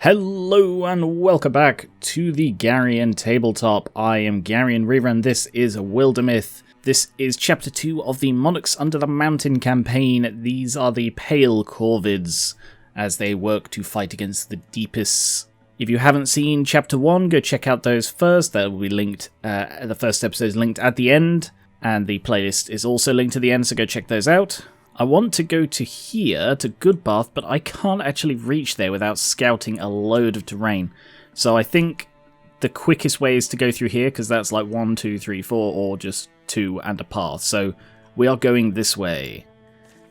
Hello and welcome back to the Garion Tabletop. I am Garion Rerun. This is Wildermyth. This is Chapter 2 of the Monarchs Under the Mountain campaign. These are the Pale Corvids as they work to fight against the Deepists. If you haven't seen Chapter 1, go check out those first. That will be linked, the first episode is linked at the end, and the playlist is also linked at the end, so go check those out. I want to go to here, to Goodbath, but I can't actually reach there without scouting a load of terrain. So I think the quickest way is to go through here, because that's like 1, 2, 3, 4, or just 2 and a path. So we are going this way.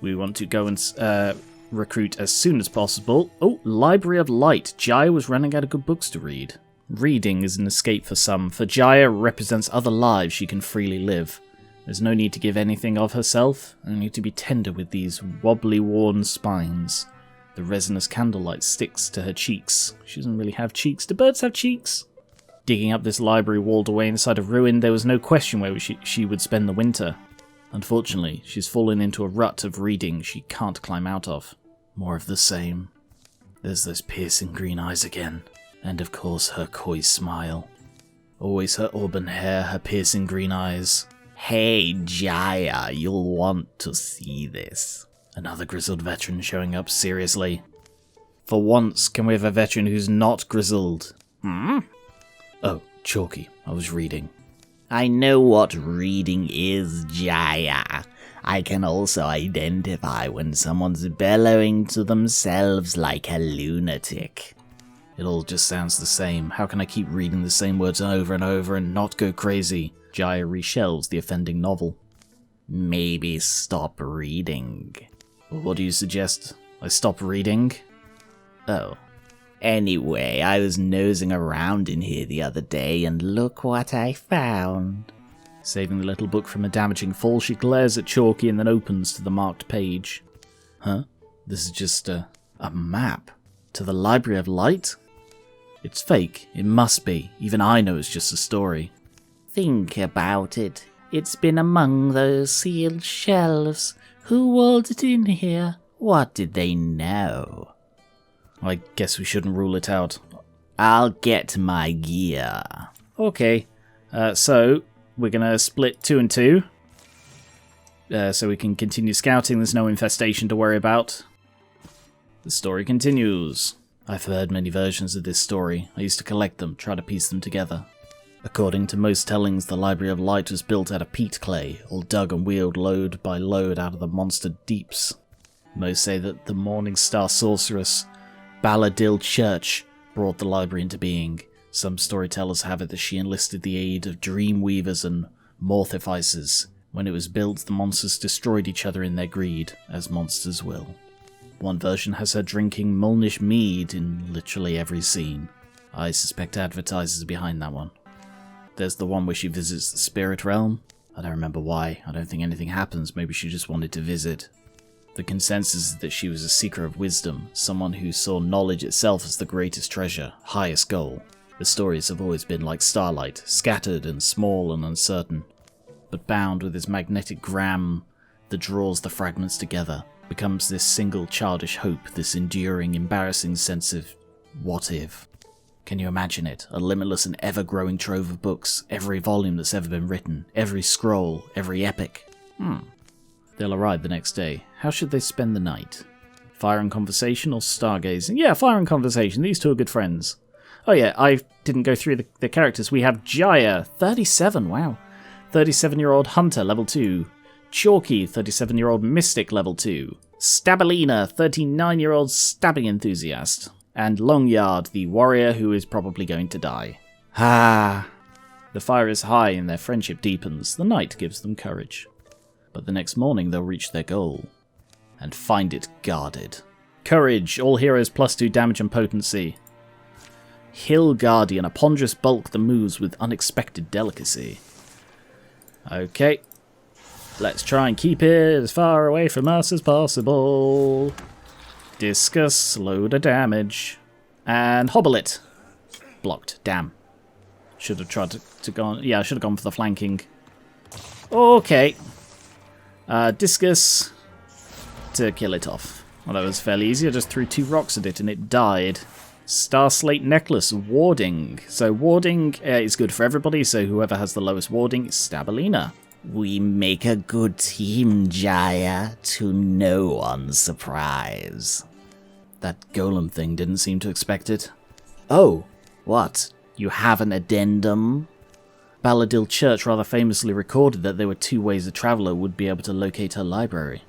We want to go and recruit as soon as possible. Oh, Library of Light. Jya was running out of good books to read. Reading is an escape for some. For Jya represents other lives she can freely live. There's no need to give anything of herself, only to be tender with these wobbly worn spines. The resinous candlelight sticks to her cheeks. She doesn't really have cheeks. Do birds have cheeks? Digging up this library walled away inside a ruin, there was no question where she would spend the winter. Unfortunately, she's fallen into a rut of reading she can't climb out of. More of the same. There's those piercing green eyes again. And of course her coy smile. Always her auburn hair, her piercing green eyes. Hey, Jya, you'll want to see this. Another grizzled veteran showing up seriously. For once, can we have a veteran who's not grizzled? Oh, Chalky, I was reading. I know what reading is, Jya. I can also identify when someone's bellowing to themselves like a lunatic. It all just sounds the same. How can I keep reading the same words over and over and not go crazy? Jya reshelves the offending novel. Maybe stop reading. What do you suggest? I stop reading? Oh. Anyway, I was nosing around in here the other day and look what I found. Saving the little book from a damaging fall, she glares at Chalky and then opens to the marked page. Huh? This is just a map. To the Library of Light? It's fake. It must be. Even I know it's just a story. Think about it. It's been among those sealed shelves. Who walled it in here? What did they know? I guess we shouldn't rule it out. I'll get my gear. Okay. So, we're going to split 2 and 2. So we can continue scouting. There's no infestation to worry about. The story continues. I've heard many versions of this story. I used to collect them, try to piece them together. According to most tellings, the Library of Light was built out of peat clay, all dug and wheeled load by load out of the monster deeps. Most say that the Morning Star sorceress, Baladil Church, brought the library into being. Some storytellers have it that she enlisted the aid of dream weavers and mortificers. When it was built, the monsters destroyed each other in their greed, as monsters will. One version has her drinking Mulnish mead in literally every scene. I suspect advertisers behind that one. There's the one where she visits the spirit realm. I don't remember why. I don't think anything happens. Maybe she just wanted to visit. The consensus is that she was a seeker of wisdom, someone who saw knowledge itself as the greatest treasure, highest goal. The stories have always been like starlight, scattered and small and uncertain, but bound with this magnetic gram that draws the fragments together, becomes this single childish hope, this enduring, embarrassing sense of what if. Can you imagine it? A limitless and ever-growing trove of books, every volume that's ever been written, every scroll, every epic. They'll arrive the next day. How should they spend the night? Fire and conversation or stargazing? Yeah, fire and conversation. These two are good friends. Oh yeah, I didn't go through the characters. We have Jya, 37, wow. 37-year-old hunter, level 2. Chalky, 37-year-old mystic, level 2. Stabellina, 39-year-old stabbing enthusiast. And Longyard, the warrior who is probably going to die. The fire is high and their friendship deepens. The night gives them courage. But the next morning they'll reach their goal. And find it guarded. Courage, all heroes +2 damage and potency. Hill Guardian, a ponderous bulk that moves with unexpected delicacy. Okay. Let's try and keep it as far away from us as possible. Discus, load of damage. And hobble it. Blocked, damn. Should have tried to go on. Yeah, I should have gone for the flanking. Okay. Discus to kill it off. Well, that was fairly easy. I just threw 2 rocks at it and it died. Star Slate Necklace, Warding. So warding is good for everybody, so whoever has the lowest warding is Stabellina. We make a good team, Jya, to no one's surprise. That golem thing didn't seem to expect it. Oh, what? You have an addendum? Balladil Church rather famously recorded that there were two ways a traveller would be able to locate her library.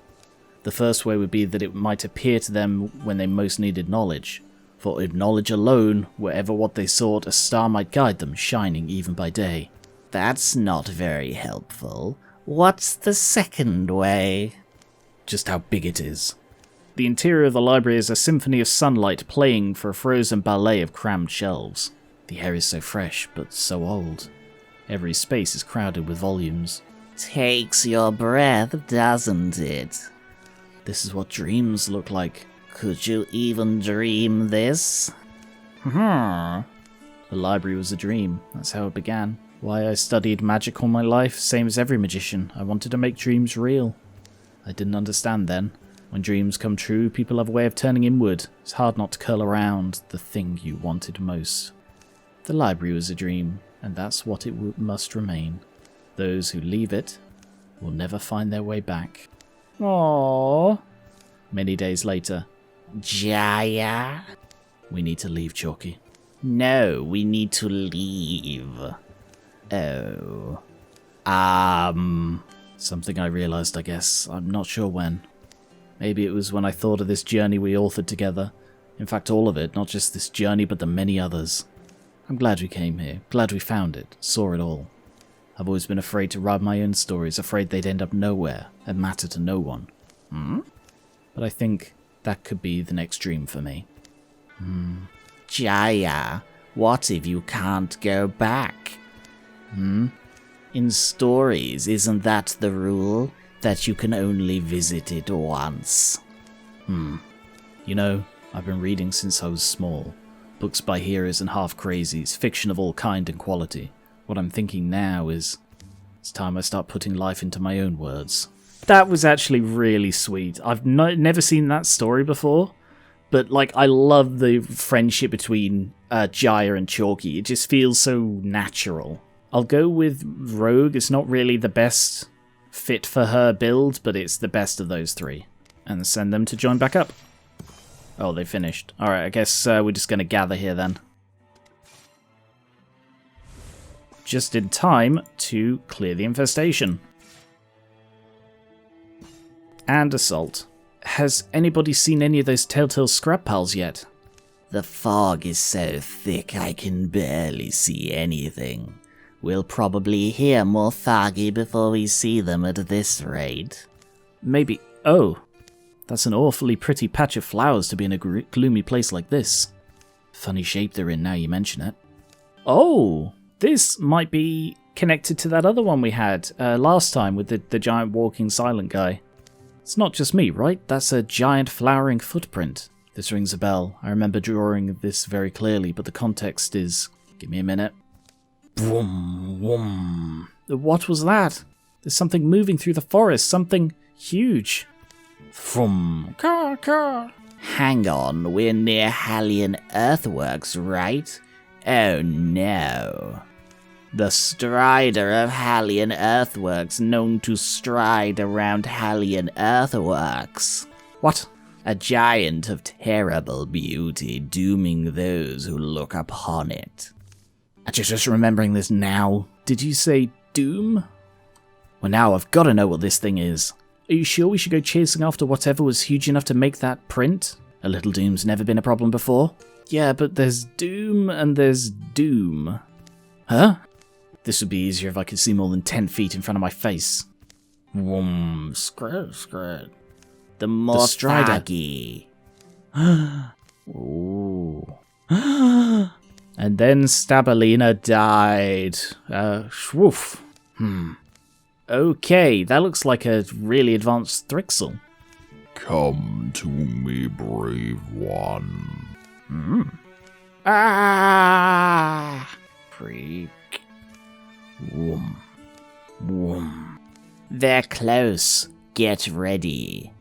The first way would be that it might appear to them when they most needed knowledge. For if knowledge alone, wherever what they sought, a star might guide them, shining even by day. That's not very helpful. What's the second way? Just how big it is. The interior of the library is a symphony of sunlight playing for a frozen ballet of crammed shelves. The air is so fresh, but so old. Every space is crowded with volumes. Takes your breath, doesn't it? This is what dreams look like. Could you even dream this? The library was a dream. That's how it began. Why I studied magic all my life, same as every magician. I wanted to make dreams real. I didn't understand then. When dreams come true, people have a way of turning inward. It's hard not to curl around the thing you wanted most. The library was a dream, and that's what it must remain. Those who leave it will never find their way back. Aww. Many days later. Jya? We need to leave, Chalky. No, we need to leave. Oh. Something I realised, I guess. I'm not sure when. Maybe it was when I thought of this journey we authored together. In fact, all of it, not just this journey, but the many others. I'm glad we came here, glad we found it, saw it all. I've always been afraid to write my own stories, afraid they'd end up nowhere, and matter to no one. But I think that could be the next dream for me. Jya, what if you can't go back? In stories, isn't that the rule? That you can only visit it once? You know, I've been reading since I was small. Books by heroes and half-crazies, fiction of all kind and quality. What I'm thinking now is, it's time I start putting life into my own words. That was actually really sweet. I've never seen that story before, but like I love the friendship between Jya and Chalky. It just feels so natural. I'll go with Rogue. It's not really the best fit for her build, but it's the best of those three. And send them to join back up. Oh, they finished. Alright, I guess we're just going to gather here then. Just in time to clear the infestation. And assault. Has anybody seen any of those telltale scrap pals yet? The fog is so thick I can barely see anything. We'll probably hear more Thagi before we see them at this rate. Maybe. Oh, that's an awfully pretty patch of flowers to be in a gloomy place like this. Funny shape they're in now you mention it. Oh, this might be connected to that other one we had last time with the giant walking silent guy. It's not just me, right? That's a giant flowering footprint. This rings a bell. I remember drawing this very clearly, but the context is... Give me a minute. Vroom, vroom. What was that? There's something moving through the forest, something huge. Vroom. Caw, caw. Hang on, we're near Hallian Earthworks, right? Oh no. The Strider of Hallian Earthworks, known to stride around Hallian Earthworks. What? A giant of terrible beauty, dooming those who look upon it. I'm just remembering this now. Did you say doom? Well, now I've got to know what this thing is. Are you sure we should go chasing after whatever was huge enough to make that print? A little doom's never been a problem before. Yeah, but there's doom and there's doom. Huh? This would be easier if I could see more than 10 feet in front of my face. Whoom, scrap, scrap. The more Strider. Thagi. Ooh. And then Stabellina died. Swoof. Okay, that looks like a really advanced Thrixel. Come to me, brave one. Ah! Freak. Whoom. Whoom. They're close. Get ready.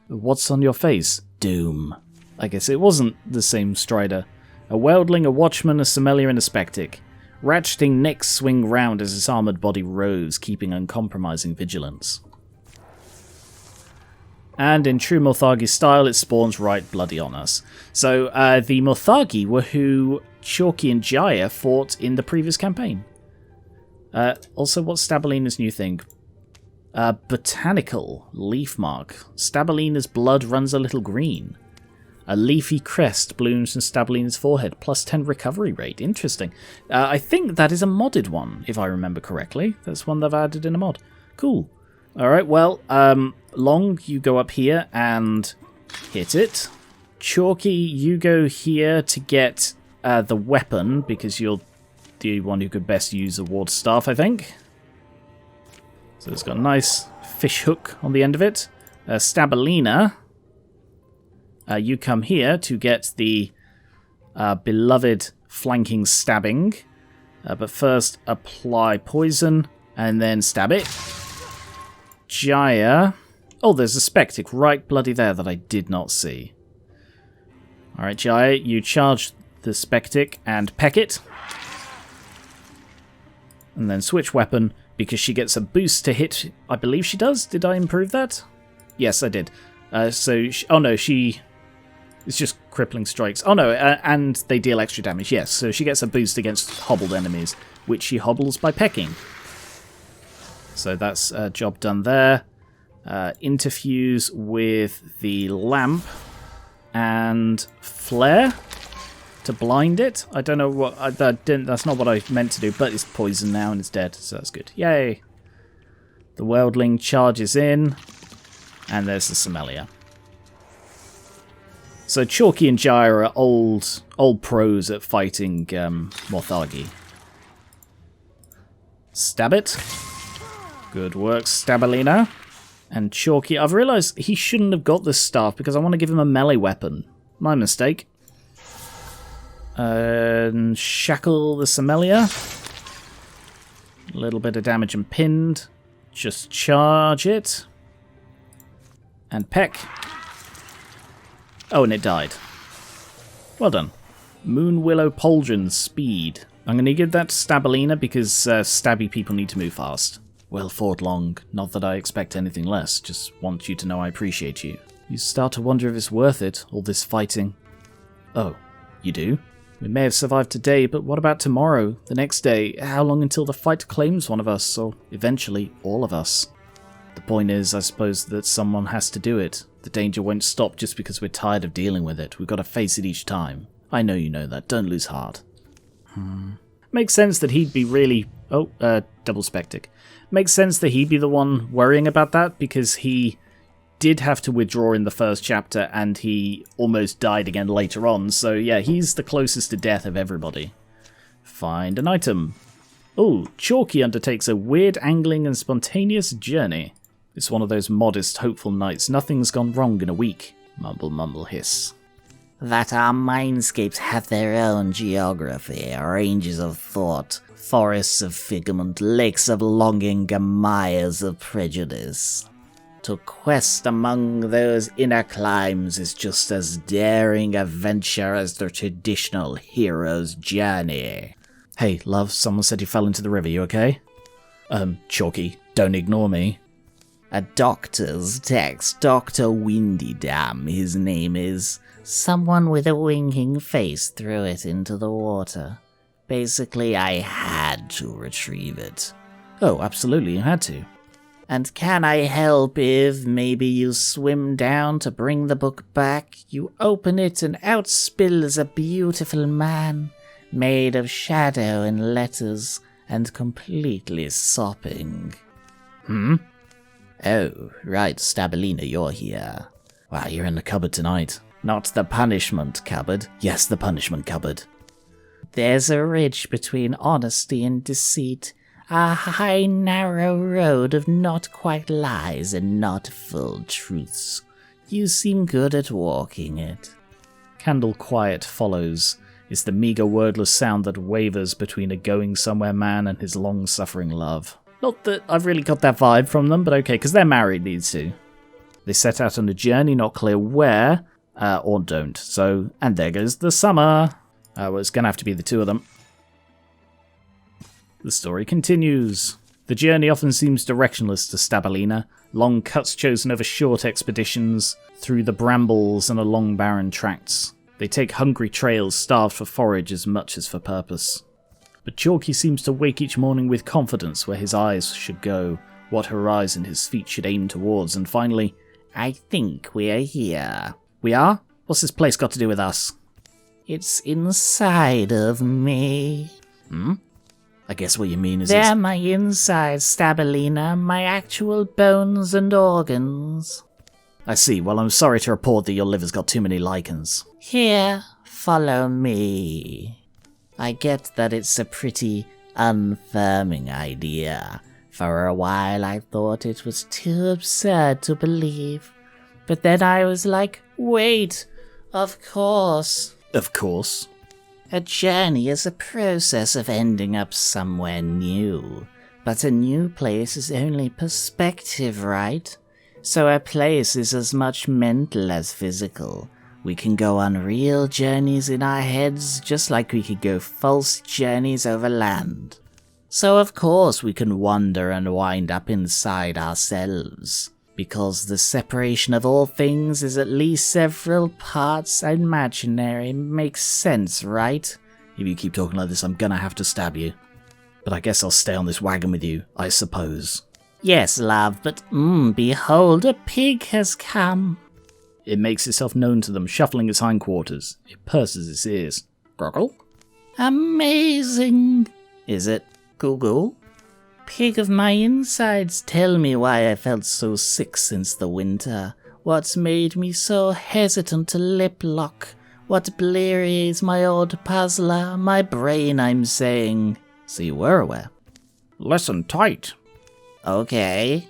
What's on your face? Doom. I guess it wasn't the same Strider. A Weldling, a Watchman, a Sommelier, and a Spectic. Ratcheting necks swing round as its armoured body rose, keeping uncompromising vigilance. And in true Morthagi style, it spawns right bloody on us. So the Morthagi were who Chalky and Jya fought in the previous campaign. Also, what's Stabellina's new thing? Botanical leaf mark. Stabellina's blood runs a little green. A leafy crest blooms from Stabellina's forehead, plus 10 recovery rate. Interesting. I think that is a modded one, if I remember correctly. That's one they've added in a mod. Cool. Alright, well, Long, you go up here and hit it. Chalky, you go here to get the weapon, because you're the one who could best use a water staff, I think. So it's got a nice fish hook on the end of it. Stabellina, you come here to get the beloved flanking stabbing. But first, apply poison, and then stab it. Jya. Oh, there's a Spectic right bloody there that I did not see. Alright, Jya, you charge the Spectic and peck it. And then switch weapon, because she gets a boost to hit. I believe she does. Did I improve that? Yes, I did. Oh no, it's just crippling strikes. Oh no, and they deal extra damage. Yes, so she gets a boost against hobbled enemies, which she hobbles by pecking. So that's a job done there. Interfuse with the lamp and flare to blind it. I don't know what that's not what I meant to do, but it's poisoned now and it's dead, so that's good. Yay! The Weldling charges in, and there's the Sommelier. So Chalky and Jya are old pros at fighting Morthagi. Stab it. Good work, Stabellina. And Chalky, I've realised he shouldn't have got this staff because I want to give him a melee weapon. My mistake. Shackle the Sommelier. A little bit of damage and pinned. Just charge it. And peck. Oh, and it died. Well done. Moon Willow Pauldron Speed. I'm going to give that to Stabellina because stabby people need to move fast. Well fought, Long. Not that I expect anything less, just want you to know I appreciate you. You start to wonder if it's worth it, all this fighting. Oh, you do? We may have survived today, but what about tomorrow, the next day? How long until the fight claims one of us, or eventually all of us? The point is, I suppose, that someone has to do it. The danger won't stop just because we're tired of dealing with it. We've got to face it each time. I know you know that. Don't lose heart. Makes sense that he'd be really... Oh, double Spectic. Makes sense that he'd be the one worrying about that, because he did have to withdraw in the first chapter, and he almost died again later on, so yeah, he's the closest to death of everybody. Find an item. Oh, Chalky undertakes a weird angling and spontaneous journey. It's one of those modest, hopeful nights. Nothing's gone wrong in a week. Mumble, mumble, hiss. That our mindscapes have their own geography, ranges of thought, forests of figment, lakes of longing, and mires of prejudice. To quest among those inner climes is just as daring a venture as the traditional hero's journey. Hey, love, someone said you fell into the river, you okay? Chalky, don't ignore me. A doctor's text, Dr. Windydam, his name is. Someone with a winking face threw it into the water. Basically, I had to retrieve it. Oh, absolutely, you had to. And can I help if maybe you swim down to bring the book back? You open it and out spills a beautiful man, made of shadow and letters, and completely sopping. Oh, right, Stabellina, you're here. Wow, you're in the cupboard tonight. Not the punishment cupboard. Yes, the punishment cupboard. There's a ridge between honesty and deceit, a high, narrow road of not quite lies and not full truths. You seem good at walking it. Candle quiet follows. It's the meagre wordless sound that wavers between a going-somewhere man and his long-suffering love. Not that I've really got that vibe from them, but okay, because they're married, these two. They set out on a journey, not clear where, or don't. So, and there goes the summer. Well, it's going to have to be the two of them. The story continues. The journey often seems directionless to Stabellina. Long cuts chosen over short expeditions through the brambles and along barren tracts. They take hungry trails starved for forage as much as for purpose. But Chalky seems to wake each morning with confidence where his eyes should go, what horizon his feet should aim towards, and finally, I think we're here. we are? What's this place got to do with us? It's inside of me. I guess what you mean is They're my insides, Stabellina, my actual bones and organs. I see. Well, I'm sorry to report that your liver's got too many lichens. Here, follow me. I get that it's a pretty unfirming idea. For a while I thought it was too absurd to believe. But then I was like, wait, of course. Of course. A journey is a process of ending up somewhere new. But a new place is only perspective, right? So a place is as much mental as physical. We can go on real journeys in our heads just like we could go false journeys over land. So of course we can wander and wind up inside ourselves. Because the separation of all things is at least several parts imaginary. Makes sense, right? If you keep talking like this, I'm gonna have to stab you. But I guess I'll stay on this wagon with you, I suppose. Yes, love, but behold, a pig has come. It makes itself known to them, shuffling its hindquarters. It purses its ears. Groggle? Amazing. Is it? Google? Pig of my insides, tell me why I felt so sick since the winter. What's made me so hesitant to lip lock? What blearies my old puzzler? My brain, I'm saying. So you were aware. Listen tight. Okay.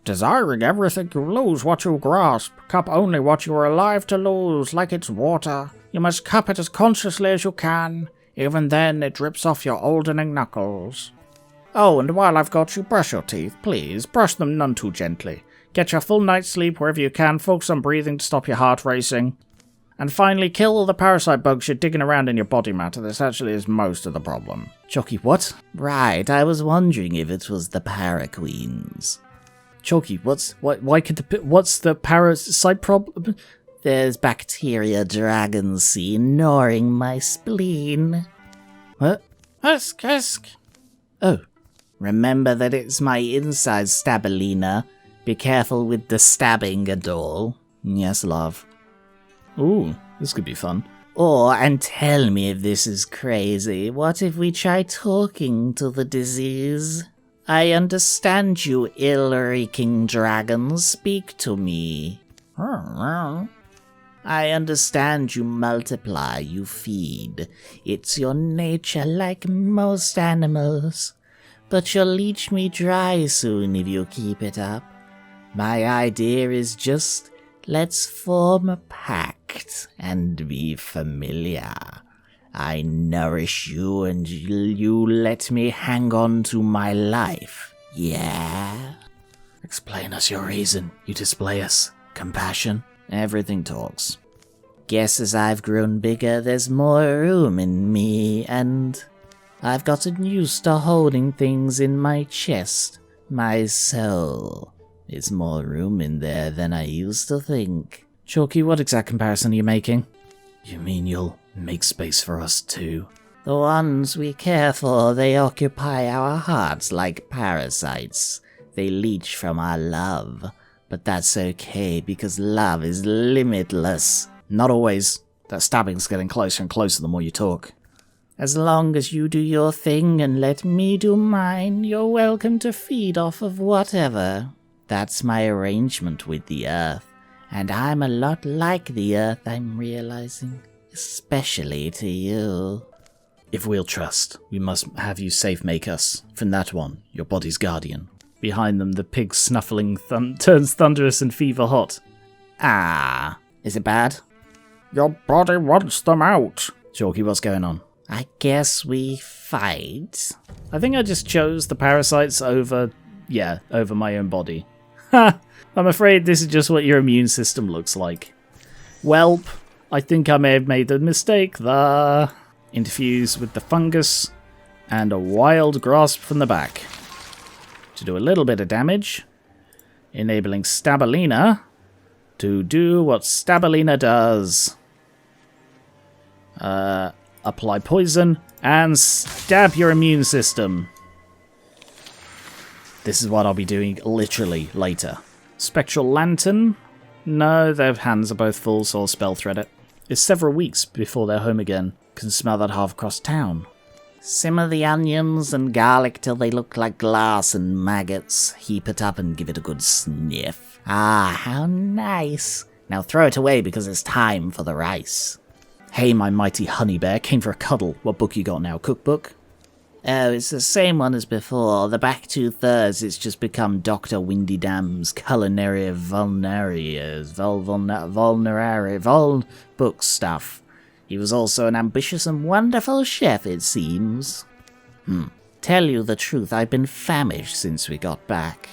Desiring everything you lose what you grasp. Cup only what you are alive to lose, like it's water. You must cup it as consciously as you can. Even then, it drips off your oldening knuckles. Oh, and while I've got you, brush your teeth, please. Brush them none too gently. Get your full night's sleep wherever you can. Focus on breathing to stop your heart racing. And finally, kill all the parasite bugs you're digging around in your body matter. This actually is most of the problem. Chalky, what? Right, I was wondering if it was the paraqueens. Chalky, what's the parasite problem? There's bacteria dragon seed gnawing my spleen. What? Husk. Oh. Remember that it's my inside, Stabellina. Be careful with the stabbing and all. Yes, love. Ooh, this could be fun. And tell me if this is crazy, what if we try talking to the disease? I understand you ill-reeking dragons, speak to me. I understand you multiply, you feed. It's your nature like most animals. But you'll leech me dry soon if you keep it up. My idea is just, let's form a pact and be familiar. I nourish you and you let me hang on to my life, yeah? Explain us your reason. You display us compassion. Everything talks. Guess as I've grown bigger, there's more room in me, and I've gotten used to holding things in my chest. My soul. There's more room in there than I used to think. Chalky, what exact comparison are you making? You mean you'll make space for us too? The ones we care for, they occupy our hearts like parasites. They leech from our love. But that's okay, because love is limitless. Not always. That stabbing's getting closer and closer the more you talk. As long as you do your thing and let me do mine, you're welcome to feed off of whatever. That's my arrangement with the Earth. And I'm a lot like the Earth, I'm realizing. Especially to you. If we'll trust, we must have you safe make us. From that one, your body's guardian. Behind them, the pig snuffling turns thunderous and fever hot. Ah, is it bad? Your body wants them out. Chalky, what's going on? I guess we fight. I think I just chose the parasites over my own body. Ha! I'm afraid this is just what your immune system looks like. Welp, I think I may have made a mistake there. Interfuse with the fungus and a wild grasp from the back to do a little bit of damage, enabling Stabellina to do what Stabellina does. Apply poison and stab your immune system. This is what I'll be doing literally later. Spectral Lantern. No, their hands are both full, so I'll spell thread it. It's several weeks before they're home again. Can smell that half across town. Simmer the onions and garlic till they look like glass and maggots. Heap it up and give it a good sniff. Ah, how nice. Now throw it away because it's time for the rice. Hey, my mighty honey bear, came for a cuddle. What book you got now? Cookbook? Oh, it's the same one as before. The back 2/3, it's just become Dr. Windy Dam's culinary book stuff. He was also an ambitious and wonderful chef, it seems. Tell you the truth, I've been famished since we got back.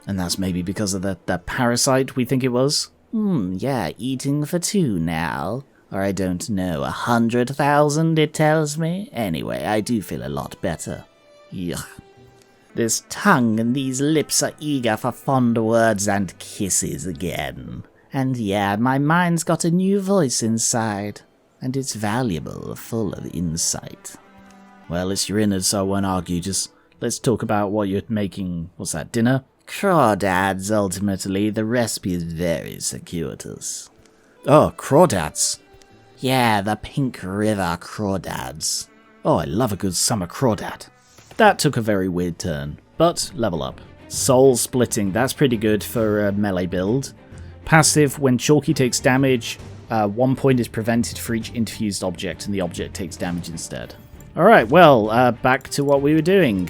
And that's maybe because of the parasite we think it was? Yeah, eating for 2 now. Or I don't know, 100,000 it tells me. Anyway, I do feel a lot better. Yuck. This tongue and these lips are eager for fond words and kisses again. And yeah, my mind's got a new voice inside. And it's valuable, full of insight. Well, it's your innards, so I won't argue. Just let's talk about what you're making. What's that, dinner? Crawdads, ultimately. The recipe is very circuitous. Oh, crawdads. Yeah, the Pink River crawdads. Oh, I love a good summer crawdad. That took a very weird turn, but level up. Soul splitting, that's pretty good for a melee build. Passive, when Chalky takes damage, 1 point is prevented for each infused object, and the object takes damage instead. Alright, well, back to what we were doing.